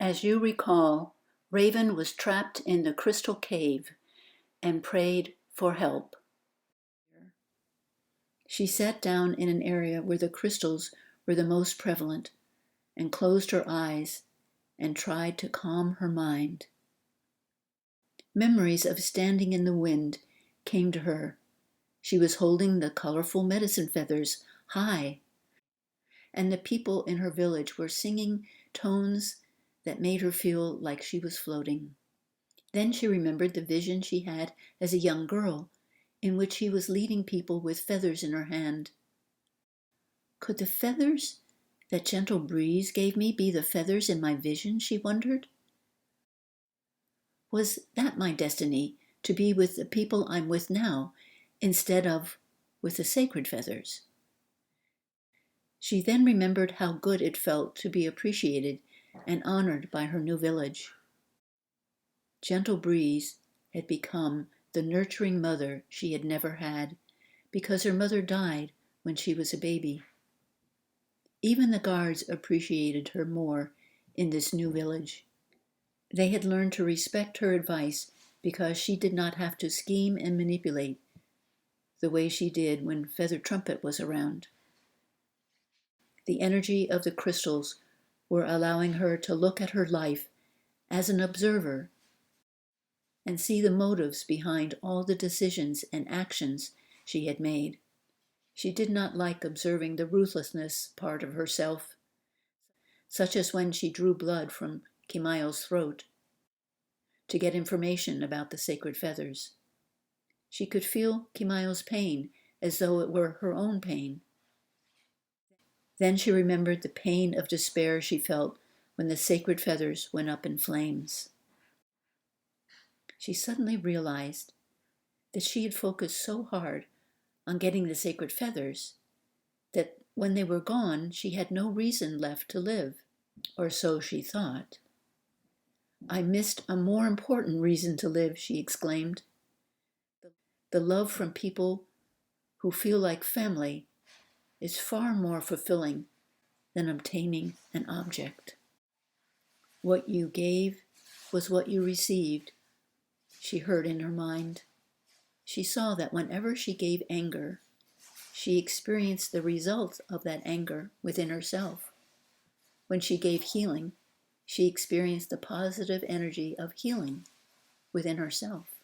As you recall, Raven was trapped in the crystal cave and prayed for help. She sat down in an area where the crystals were the most prevalent and closed her eyes and tried to calm her mind. Memories of standing in the wind came to her. She was holding the colorful medicine feathers high, and the people in her village were singing tones that made her feel like she was floating. Then she remembered the vision she had as a young girl, in which she was leading people with feathers in her hand. Could the feathers that gentle breeze gave me be the feathers in my vision, she wondered? Was that my destiny, to be with the people I'm with now, instead of with the sacred feathers? She then remembered how good it felt to be appreciated and honored by her new village. Gentle Breeze had become the nurturing mother she had never had, because her mother died when she was a baby. Even the guards appreciated her more in this new village. They had learned to respect her advice because she did not have to scheme and manipulate the way she did when Feather Trumpet was around. The energy of the crystals were allowing her to look at her life as an observer and see the motives behind all the decisions and actions she had made. She did not like observing the ruthlessness part of herself, such as when she drew blood from Kimayo's throat to get information about the sacred feathers. She could feel Kimayo's pain as though it were her own pain. Then she remembered the pain of despair she felt when the sacred feathers went up in flames. She suddenly realized that she had focused so hard on getting the sacred feathers that when they were gone, she had no reason left to live, or so she thought. "I missed a more important reason to live," she exclaimed. "The love from people who feel like family is far more fulfilling than obtaining an object." What you gave was what you received, she heard in her mind. She saw that whenever she gave anger, she experienced the result of that anger within herself. When she gave healing, she experienced the positive energy of healing within herself.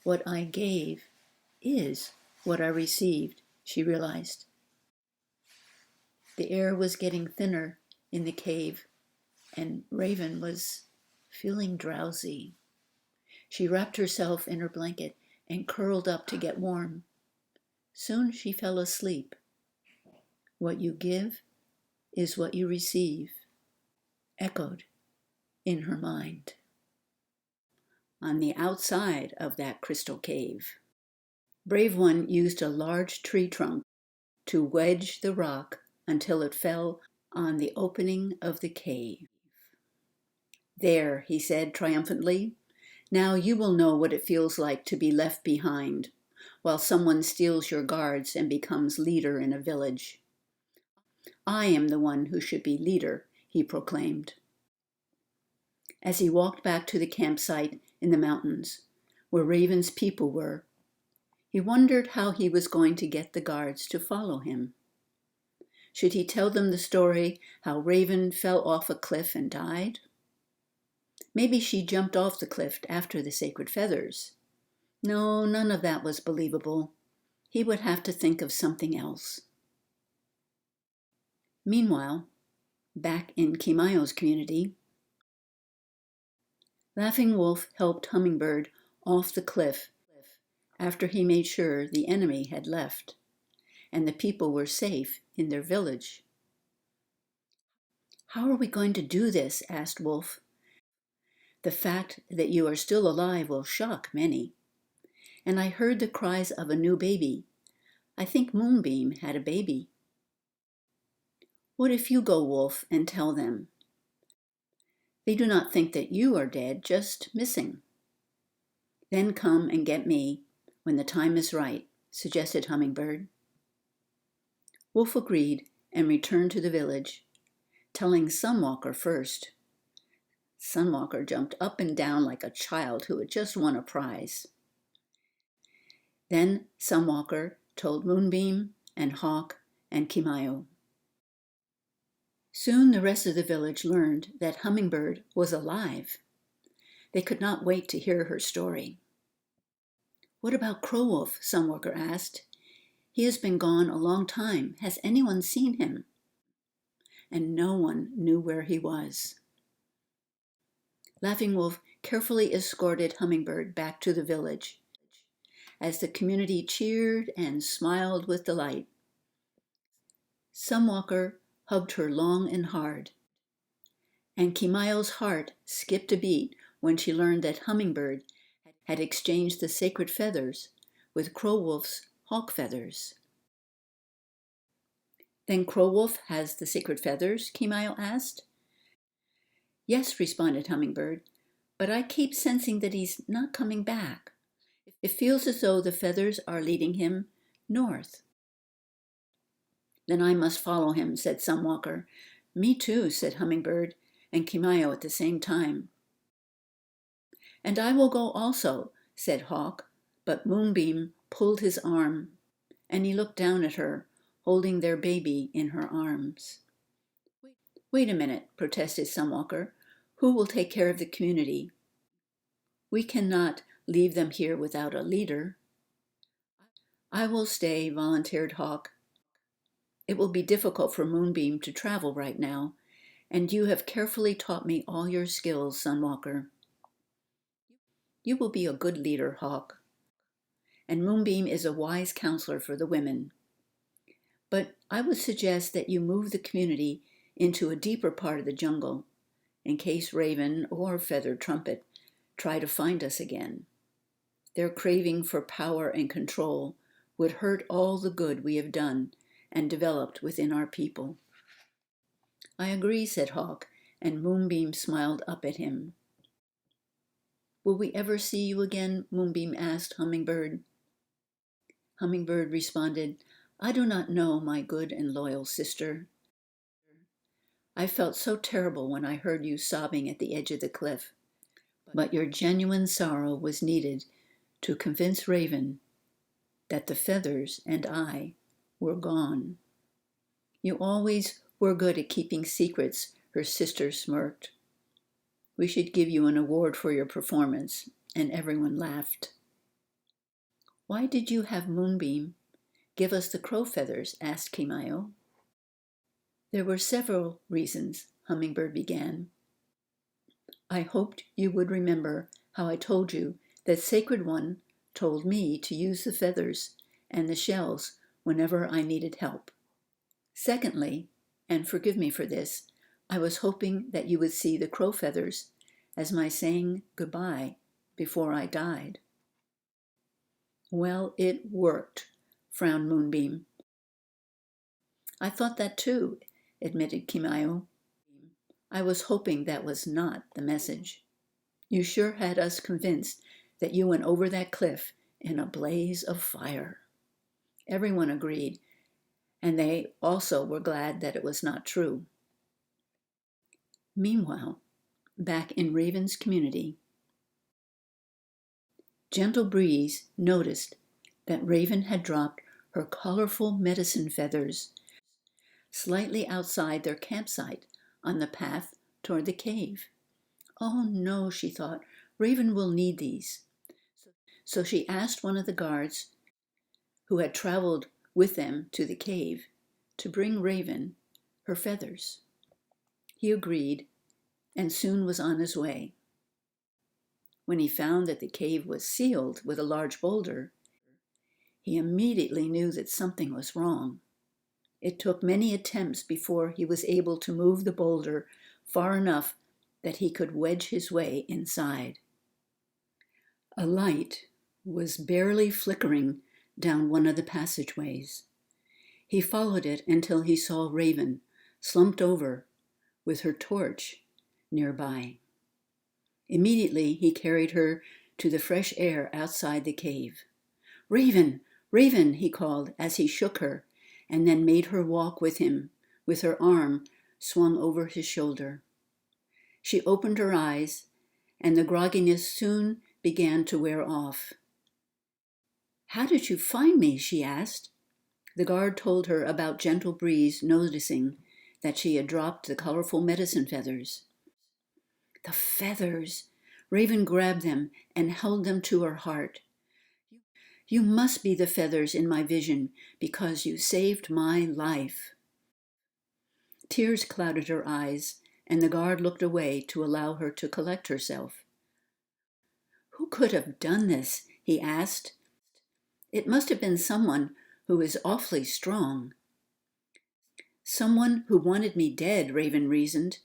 What I gave is what I received, she realized. The air was getting thinner in the cave, and Raven was feeling drowsy. She wrapped herself in her blanket and curled up to get warm. Soon she fell asleep. What you give is what you receive, echoed in her mind. On the outside of that crystal cave, Brave One used a large tree trunk to wedge the rock until it fell on the opening of the cave. "There," he said triumphantly. "Now you will know what it feels like to be left behind, while someone steals your guards and becomes leader in a village. I am the one who should be leader," he proclaimed. As he walked back to the campsite in the mountains, where Raven's people were, he wondered how he was going to get the guards to follow him. Should he tell them the story how Raven fell off a cliff and died? Maybe she jumped off the cliff after the sacred feathers. No, none of that was believable. He would have to think of something else. Meanwhile, back in Kimayo's community, Laughing Wolf helped Hummingbird off the cliff after he made sure the enemy had left and the people were safe in their village. "How are we going to do this?" asked Wolf. "The fact that you are still alive will shock many. And I heard the cries of a new baby. I think Moonbeam had a baby." "What if you go, Wolf, and tell them? They do not think that you are dead, just missing." "Then come and get me when the time is right," suggested Hummingbird. Wolf agreed and returned to the village. telling Sunwalker first. Sunwalker jumped up and down like a child who had just won a prize. Then Sunwalker told Moonbeam and Hawk and Kimayo. Soon the rest of the village learned that Hummingbird was alive. They could not wait to hear her story. "What about Crowwolf?" Sunwalker asked. "He has been gone a long time. Has anyone seen him?" And no one knew where he was. Laughing Wolf carefully escorted Hummingbird back to the village. As the community cheered and smiled with delight, Sunwalker hugged her long and hard, and Kimayo's heart skipped a beat when she learned that Hummingbird had exchanged the sacred feathers with Crowwolf's hawk feathers. "Then Crowwolf has the sacred feathers?" Kimayo asked. "Yes," responded Hummingbird, "but I keep sensing that he's not coming back. It feels as though the feathers are leading him north." "Then I must follow him," said Sunwalker. "Me too," said Hummingbird and Kimayo at the same time. "And I will go also," said Hawk, but Moonbeam pulled his arm, and he looked down at her, holding their baby in her arms. "Wait a minute," protested Sunwalker. "Who will take care of the community? We cannot leave them here without a leader." "I will stay," volunteered Hawk. "It will be difficult for Moonbeam to travel right now, and you have carefully taught me all your skills, Sunwalker." "You will be a good leader, Hawk. And Moonbeam is a wise counselor for the women. But I would suggest that you move the community into a deeper part of the jungle, in case Raven or Feathered Trumpet try to find us again. Their craving for power and control would hurt all the good we have done and developed within our people." "I agree," said Hawk, and Moonbeam smiled up at him. "Will we ever see you again?" Moonbeam asked Hummingbird. Hummingbird responded, "I do not know, my good and loyal sister. I felt so terrible when I heard you sobbing at the edge of the cliff, but your genuine sorrow was needed to convince Raven that the feathers and I were gone." "You always were good at keeping secrets," her sister smirked. "We should give you an award for your performance," and everyone laughed. "Why did you have Moonbeam give us the crow feathers?" asked Kimayo. "There were several reasons," Hummingbird began. "I hoped you would remember how I told you that Sacred One told me to use the feathers and the shells whenever I needed help. Secondly, and forgive me for this, I was hoping that you would see the crow feathers as my saying goodbye before I died." "Well, it worked," frowned Moonbeam. "I thought that too," admitted Kimayo. "I was hoping that was not the message. You sure had us convinced that you went over that cliff in a blaze of fire." Everyone agreed, and they also were glad that it was not true. Meanwhile, back in Raven's community, Gentle Breeze noticed that Raven had dropped her colorful medicine feathers slightly outside their campsite on the path toward the cave. "Oh no," she thought, "Raven will need these." So she asked one of the guards who had traveled with them to the cave to bring Raven her feathers. He agreed and soon was on his way. When he found that the cave was sealed with a large boulder, he immediately knew that something was wrong. It took many attempts before he was able to move the boulder far enough that he could wedge his way inside. A light was barely flickering down one of the passageways. He followed it until he saw Raven slumped over with her torch nearby. Immediately he carried her to the fresh air outside the cave. "Raven, Raven," he called as he shook her, and then made her walk with him, with her arm swung over his shoulder. She opened her eyes, and the grogginess soon began to wear off. "How did you find me?" she asked. The guard told her about Gentle Breeze noticing that she had dropped the colorful medicine feathers. The feathers! Raven grabbed them and held them to her heart. "You must be the feathers in my vision because you saved my life." Tears clouded her eyes, and the guard looked away to allow her to collect herself. "Who could have done this?" he asked. "It must have been someone who is awfully strong." "Someone who wanted me dead," Raven reasoned,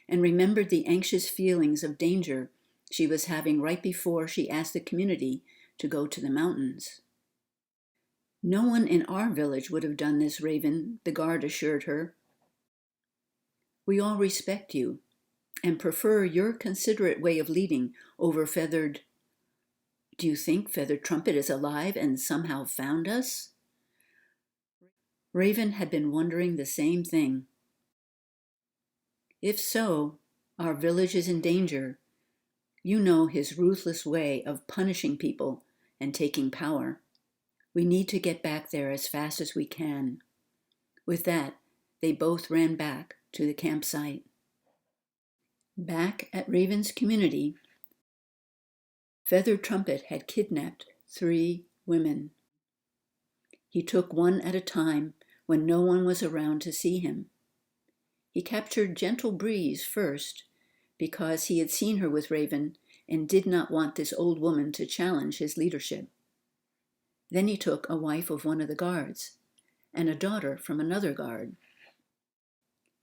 and remembered the anxious feelings of danger she was having right before she asked the community to go to the mountains. "No one in our village would have done this, Raven," the guard assured her. "We all respect you and prefer your considerate way of leading over Feathered. Do you think Feathered Trumpet is alive and somehow found us?" Raven had been wondering the same thing. "If so, our village is in danger. You know his ruthless way of punishing people and taking power. We need to get back there as fast as we can." With that, they both ran back to the campsite. Back at Raven's community, Feathered Trumpet had kidnapped 3 women. He took one at a time when no one was around to see him. He captured Gentle Breeze first because he had seen her with Raven and did not want this old woman to challenge his leadership. Then he took a wife of one of the guards and a daughter from another guard.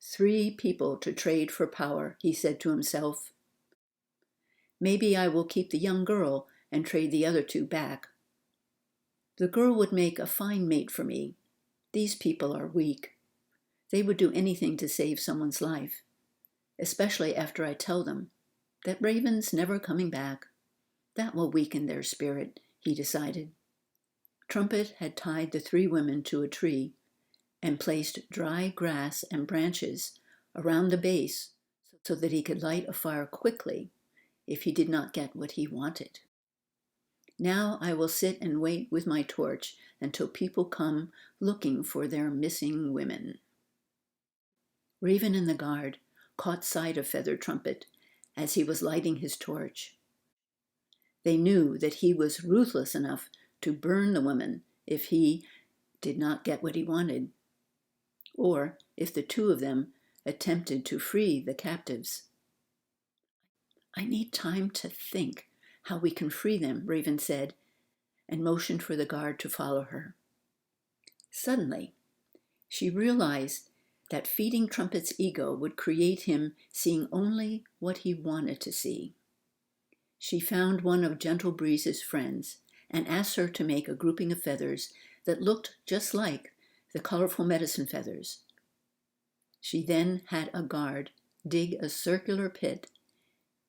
3 people to trade for power, he said to himself. Maybe I will keep the young girl and trade the other 2 back. The girl would make a fine mate for me. These people are weak. They would do anything to save someone's life, especially after I tell them that Raven's never coming back. That will weaken their spirit, he decided. Trumpet had tied the 3 women to a tree and placed dry grass and branches around the base so that he could light a fire quickly if he did not get what he wanted. Now I will sit and wait with my torch until people come looking for their missing women. Raven and the guard caught sight of Feathered Trumpet as he was lighting his torch. They knew that he was ruthless enough to burn the women if he did not get what he wanted, or if the 2 of them attempted to free the captives. "I need time to think how we can free them," Raven said, and motioned for the guard to follow her. Suddenly, she realized that feeding Trumpet's ego would create him seeing only what he wanted to see. She found one of Gentle Breeze's friends and asked her to make a grouping of feathers that looked just like the colorful medicine feathers. She then had a guard dig a circular pit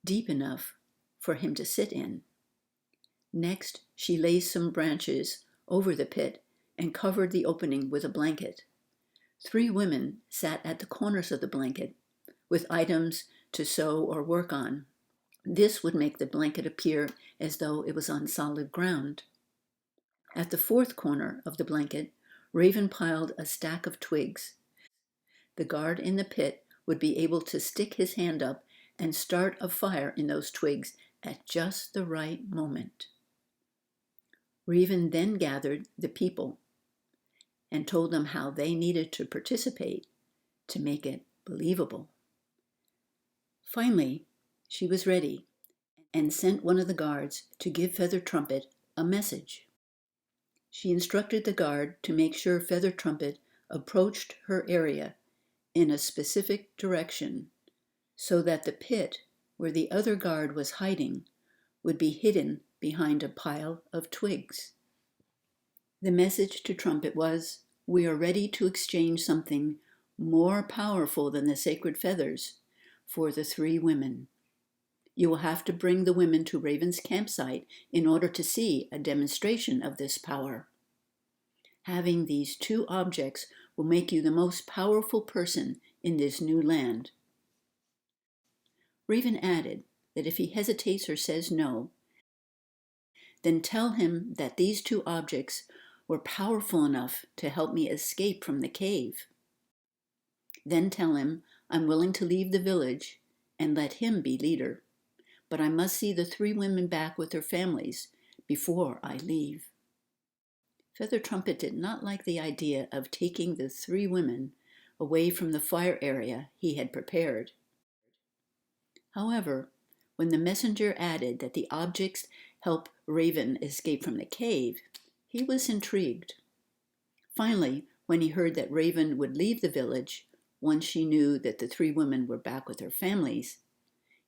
deep enough for him to sit in. Next, she laid some branches over the pit and covered the opening with a blanket. 3 women sat at the corners of the blanket with items to sew or work on. This would make the blanket appear as though it was on solid ground. At the 4th corner of the blanket, Raven piled a stack of twigs. The guard in the pit would be able to stick his hand up and start a fire in those twigs at just the right moment. Raven then gathered the people and told them how they needed to participate to make it believable. Finally, she was ready and sent one of the guards to give Feathered Trumpet a message. She instructed the guard to make sure Feathered Trumpet approached her area in a specific direction so that the pit where the other guard was hiding would be hidden behind a pile of twigs. The message to Trumpet was, "We are ready to exchange something more powerful than the sacred feathers for the 3 women. You will have to bring the women to Raven's campsite in order to see a demonstration of this power. Having these 2 objects will make you the most powerful person in this new land. Raven added that if he hesitates or says no, then tell him that these two objects were powerful enough to help me escape from the cave. Then tell him I'm willing to leave the village and let him be leader, but I must see the three women back with their families before I leave. Feather Trumpet did not like the idea of taking the three women away from the fire area he had prepared. However, when the messenger added that the objects help Raven escape from the cave, he was intrigued. Finally, when he heard that Raven would leave the village once she knew that the three women were back with their families,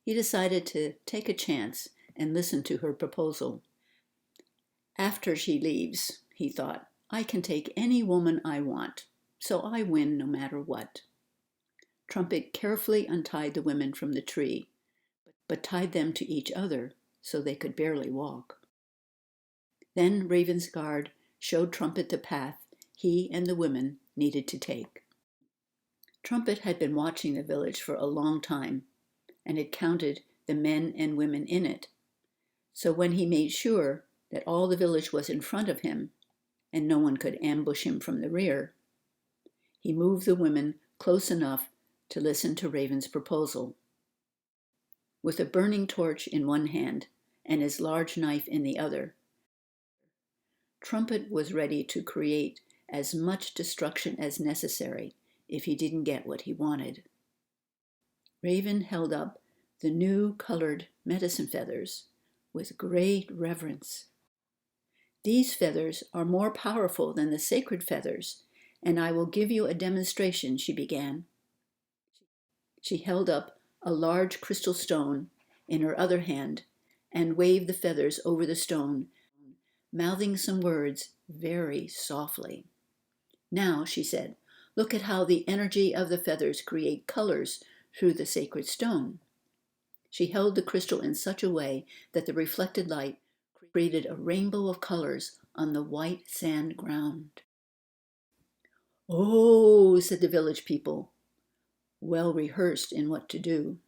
he decided to take a chance and listen to her proposal. After she leaves, he thought, I can take any woman I want, so I win no matter what. Trumpet carefully untied the women from the tree, but tied them to each other so they could barely walk. Then Raven's guard showed Trumpet the path he and the women needed to take. Trumpet had been watching the village for a long time and had counted the men and women in it. So when he made sure that all the village was in front of him and no one could ambush him from the rear, he moved the women close enough to listen to Raven's proposal. With a burning torch in one hand and his large knife in the other, Trumpet was ready to create as much destruction as necessary if he didn't get what he wanted. Raven held up the new colored medicine feathers with great reverence. These feathers are more powerful than the sacred feathers, and I will give you a demonstration, she began. She held up a large crystal stone in her other hand and waved the feathers over the stone, mouthing some words very softly. Now, she said, look at how the energy of the feathers create colors through the sacred stone. She held the crystal in such a way that the reflected light created a rainbow of colors on the white sand ground. Oh, said the village people, well rehearsed in what to do.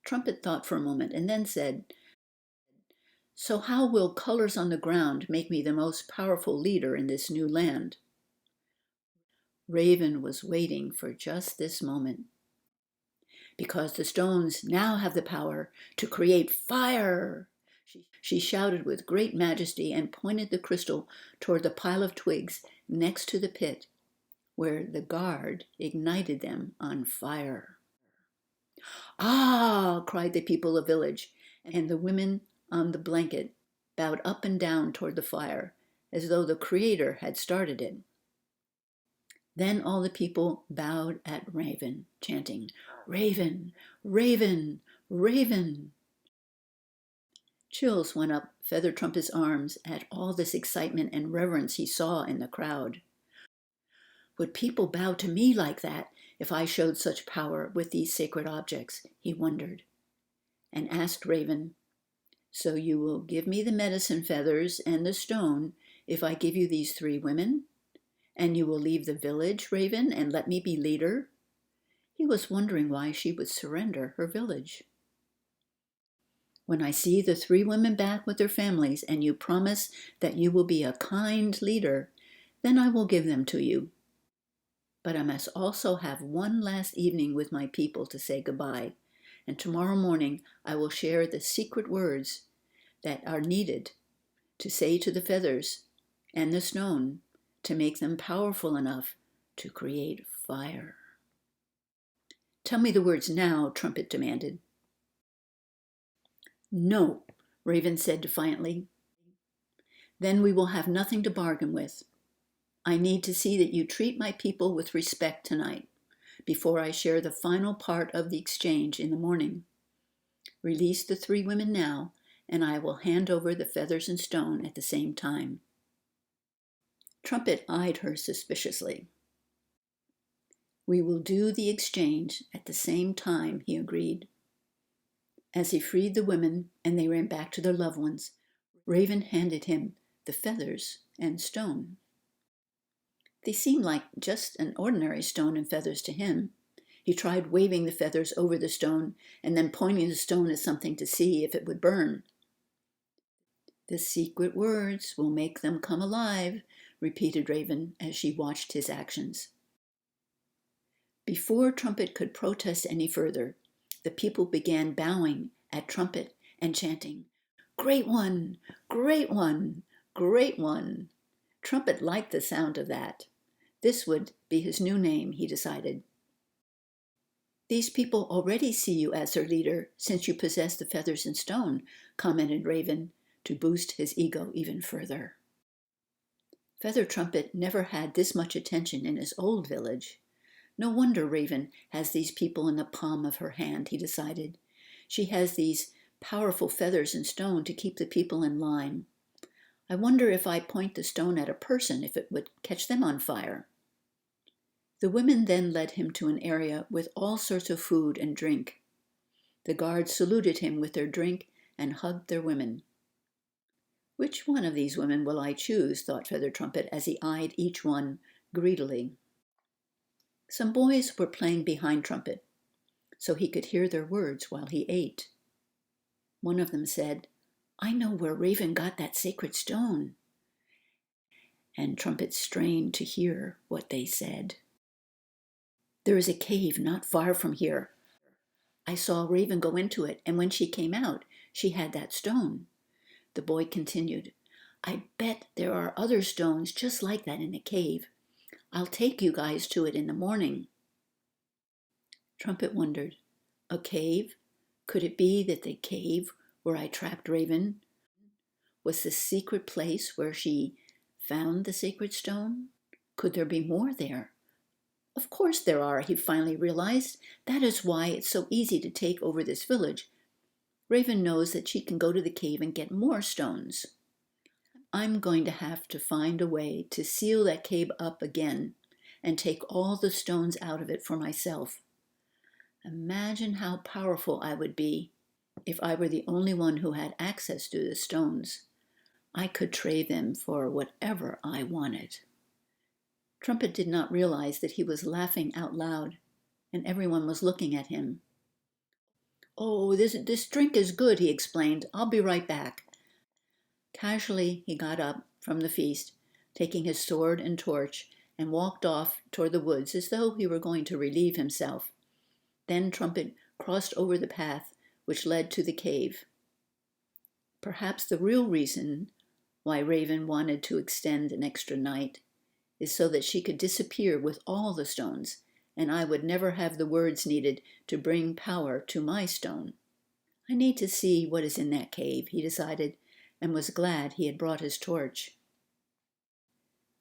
Trumpet thought for a moment and then said, so how will colors on the ground make me the most powerful leader in this new land? Raven was waiting for just this moment. Because the stones now have the power to create fire, she shouted with great majesty and pointed the crystal toward the pile of twigs next to the pit, where the guard ignited them on fire. Ah, cried the people of the village, and the women on the blanket bowed up and down toward the fire, as though the Creator had started it. Then all the people bowed at Raven, chanting, Raven, Raven, Raven. Chills went up Feather Trumpet's arms at all this excitement and reverence he saw in the crowd. Would people bow to me like that if I showed such power with these sacred objects? He wondered, and asked Raven, so you will give me the medicine feathers and the stone if I give you these three women? And you will leave the village, Raven, and let me be leader? He was wondering why she would surrender her village. When I see the three women back with their families and you promise that you will be a kind leader, then I will give them to you. But I must also have one last evening with my people to say goodbye, and tomorrow morning I will share the secret words that are needed to say to the feathers and the stone to make them powerful enough to create fire. Tell me the words now, Trumpet demanded. No, Raven said defiantly. Then we will have nothing to bargain with. I need to see that you treat my people with respect tonight, before I share the final part of the exchange in the morning. Release the three women now, and I will hand over the feathers and stone at the same time. Trumpet eyed her suspiciously. We will do the exchange at the same time, he agreed. As he freed the women and they ran back to their loved ones, Raven handed him the feathers and stone. They seemed like just an ordinary stone and feathers to him. He tried waving the feathers over the stone and then pointing the stone at something to see if it would burn. "The secret words will make them come alive," repeated Raven as she watched his actions. Before Trumpet could protest any further, the people began bowing at Trumpet and chanting, "Great one! Great one! Great one!" Trumpet liked the sound of that. This would be his new name, he decided. "These people already see you as their leader since you possess the feathers and stone," commented Raven to boost his ego even further. Feather Trumpet never had this much attention in his old village. No wonder Raven has these people in the palm of her hand, he decided. She has these powerful feathers and stone to keep the people in line. I wonder if I point the stone at a person, if it would catch them on fire. The women then led him to an area with all sorts of food and drink. The guards saluted him with their drink and hugged their women. "Which one of these women will I choose?" thought Feather Trumpet as he eyed each one greedily. Some boys were playing behind Trumpet, so he could hear their words while he ate. One of them said, "I know where Raven got that sacred stone." And Trumpet strained to hear what they said. "There is a cave not far from here. I saw Raven go into it, and when she came out, she had that stone." The boy continued, "I bet there are other stones just like that in the cave. I'll take you guys to it in the morning." Trumpet wondered, a cave? Could it be that the cave where I trapped Raven was the secret place where she found the sacred stone? Could there be more there? Of course there are, he finally realized. That is why it's so easy to take over this village. Raven knows that she can go to the cave and get more stones. I'm going to have to find a way to seal that cave up again and take all the stones out of it for myself. Imagine how powerful I would be if I were the only one who had access to the stones. I could trade them for whatever I wanted. Trumpet did not realize that he was laughing out loud, and everyone was looking at him. "Oh, this drink is good," he explained. "I'll be right back." Casually, he got up from the feast, taking his sword and torch, and walked off toward the woods as though he were going to relieve himself. Then Trumpet crossed over the path which led to the cave. Perhaps the real reason why Raven wanted to extend an extra night is so that she could disappear with all the stones, and I would never have the words needed to bring power to my stone. I need to see what is in that cave, he decided, and was glad he had brought his torch.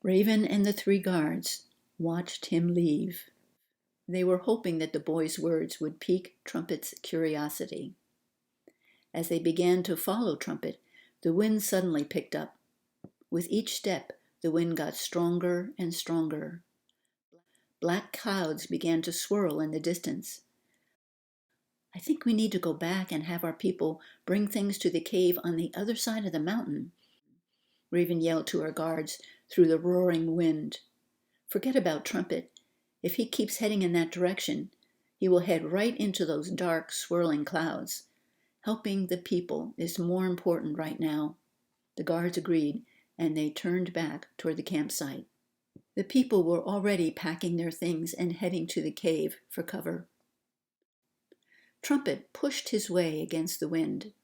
Raven and the 3 guards watched him leave. They were hoping that the boy's words would pique Trumpet's curiosity. As they began to follow Trumpet, the wind suddenly picked up. With each step, the wind got stronger and stronger. Black clouds began to swirl in the distance. "I think we need to go back and have our people bring things to the cave on the other side of the mountain," Raven yelled to her guards through the roaring wind. "Forget about Trumpet. If he keeps heading in that direction, he will head right into those dark, swirling clouds. Helping the people is more important right now." The guards agreed, and they turned back toward the campsite. The people were already packing their things and heading to the cave for cover. Trumpet pushed his way against the wind.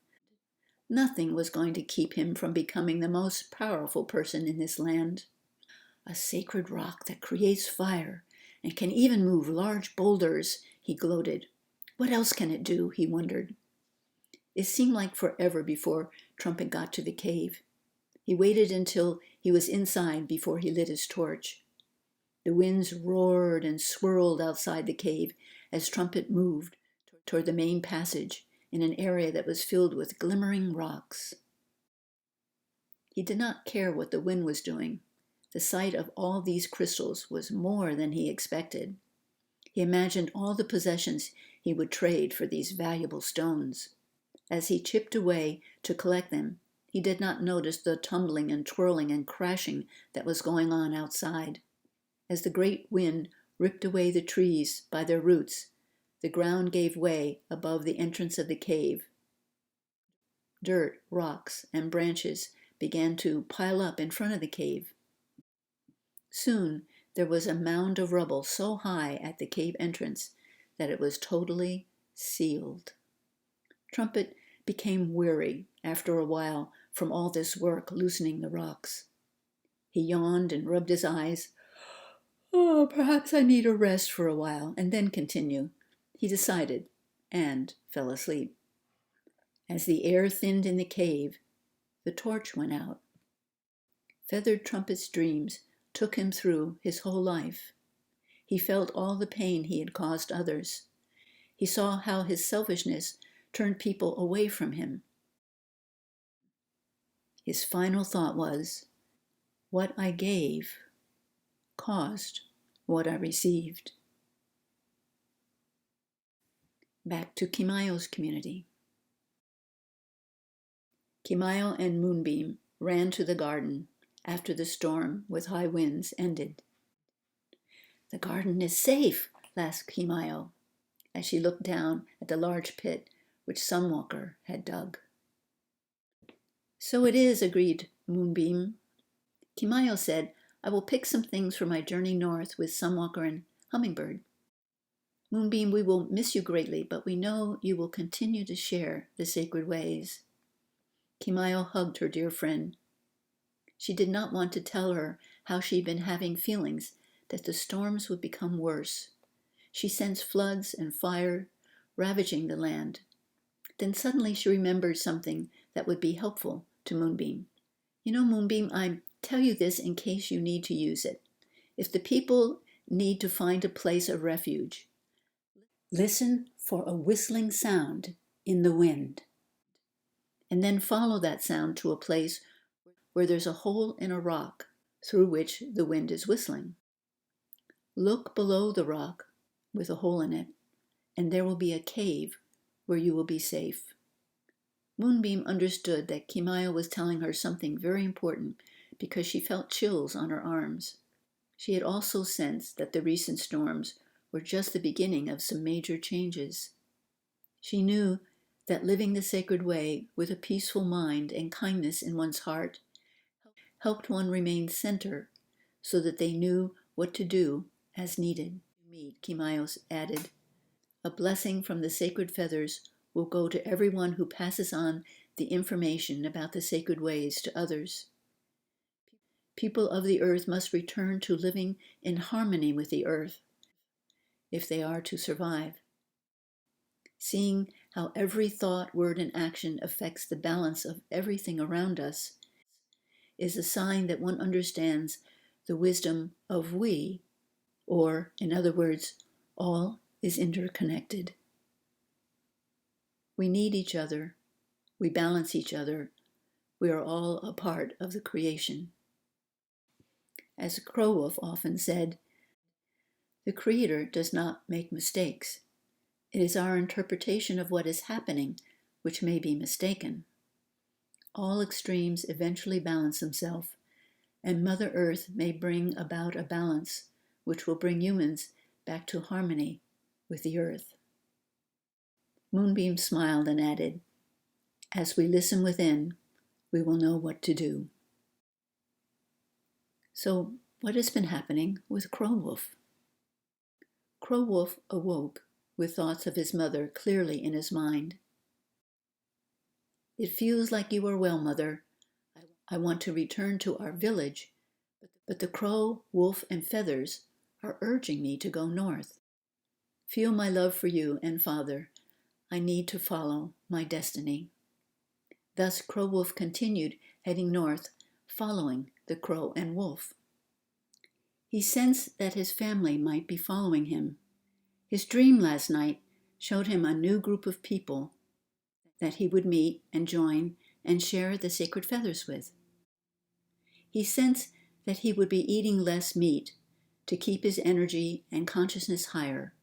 Nothing was going to keep him from becoming the most powerful person in this land. "A sacred rock that creates fire and can even move large boulders," he gloated. "What else can it do?" he wondered. It seemed like forever before Trumpet got to the cave. He waited until he was inside before he lit his torch. The winds roared and swirled outside the cave as Trumpet moved toward the main passage in an area that was filled with glimmering rocks. He did not care what the wind was doing. The sight of all these crystals was more than he expected. He imagined all the possessions he would trade for these valuable stones. As he chipped away to collect them, he did not notice the tumbling and twirling and crashing that was going on outside. As the great wind ripped away the trees by their roots, the ground gave way above the entrance of the cave. Dirt, rocks, and branches began to pile up in front of the cave. Soon there was a mound of rubble so high at the cave entrance that it was totally sealed. Trumpet became weary after a while from all this work loosening the rocks. He yawned and rubbed his eyes. "Oh, perhaps I need a rest for a while and then continue," he decided, and fell asleep. As the air thinned in the cave, the torch went out. Feathered Trumpet's dreams took him through his whole life. He felt all the pain he had caused others. He saw how his selfishness turned people away from him. His final thought was, "What I gave caused what I received." Back to Kimayo's community. Kimayo and Moonbeam ran to the garden after the storm with high winds ended. "The garden is safe," laughed Kimayo, as she looked down at the large pit which Sunwalker had dug. "So it is," agreed Moonbeam. Kimayo said, "I will pick some things for my journey north with Sunwalker and Hummingbird. Moonbeam, we will miss you greatly, but we know you will continue to share the sacred ways." Kimayo hugged her dear friend. She did not want to tell her how she had been having feelings that the storms would become worse. She sensed floods and fire ravaging the land. Then suddenly she remembered something that would be helpful to Moonbeam. "You know, Moonbeam, I tell you this in case you need to use it. If the people need to find a place of refuge, listen for a whistling sound in the wind, and then follow that sound to a place where there's a hole in a rock through which the wind is whistling. Look below the rock with a hole in it, and there will be a cave where you will be safe." Moonbeam understood that Kimayo was telling her something very important because she felt chills on her arms. She had also sensed that the recent storms were just the beginning of some major changes. She knew that living the sacred way with a peaceful mind and kindness in one's heart helped one remain center so that they knew what to do as needed. Kimayo added, "A blessing from the sacred feathers will go to everyone who passes on the information about the sacred ways to others. People of the earth must return to living in harmony with the earth if they are to survive. Seeing how every thought, word, and action affects the balance of everything around us is a sign that one understands the wisdom of we, or, in other words, all is interconnected. We need each other. We balance each other. We are all a part of the creation." As Crow Wolf often said, "The Creator does not make mistakes. It is our interpretation of what is happening which may be mistaken. All extremes eventually balance themselves, and Mother Earth may bring about a balance which will bring humans back to harmony with the earth." Moonbeam smiled and added, "As we listen within, we will know what to do." So, what has been happening with Crow Wolf? Crow Wolf awoke with thoughts of his mother clearly in his mind. "It feels like you are well, Mother. I want to return to our village, but the crow, wolf, and feathers are urging me to go north. Feel my love for you and Father. I need to follow my destiny." Thus Crow Wolf continued heading north, following the crow and wolf. He sensed that his family might be following him. His dream last night showed him a new group of people that he would meet and join and share the sacred feathers with. He sensed that he would be eating less meat to keep his energy and consciousness higher,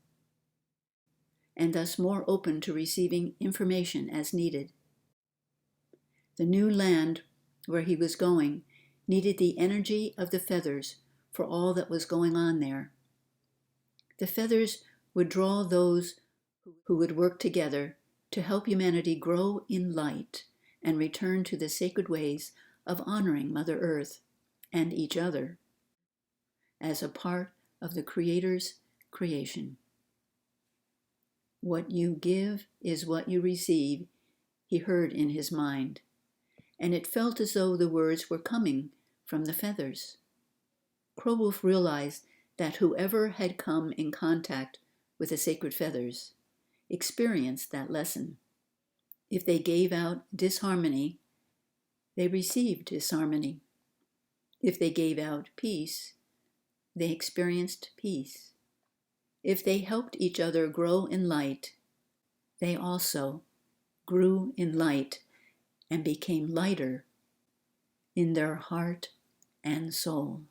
and thus more open to receiving information as needed. The new land where he was going needed the energy of the feathers for all that was going on there. The feathers would draw those who would work together to help humanity grow in light and return to the sacred ways of honoring Mother Earth and each other as a part of the Creator's creation. What you give is what you receive, he heard in his mind, and it felt as though the words were coming from the feathers. Crowwolf realized that whoever had come in contact with the sacred feathers experienced that lesson. If they gave out disharmony, they received disharmony. If they gave out peace, they experienced peace. If they helped each other grow in light, they also grew in light and became lighter in their heart and soul.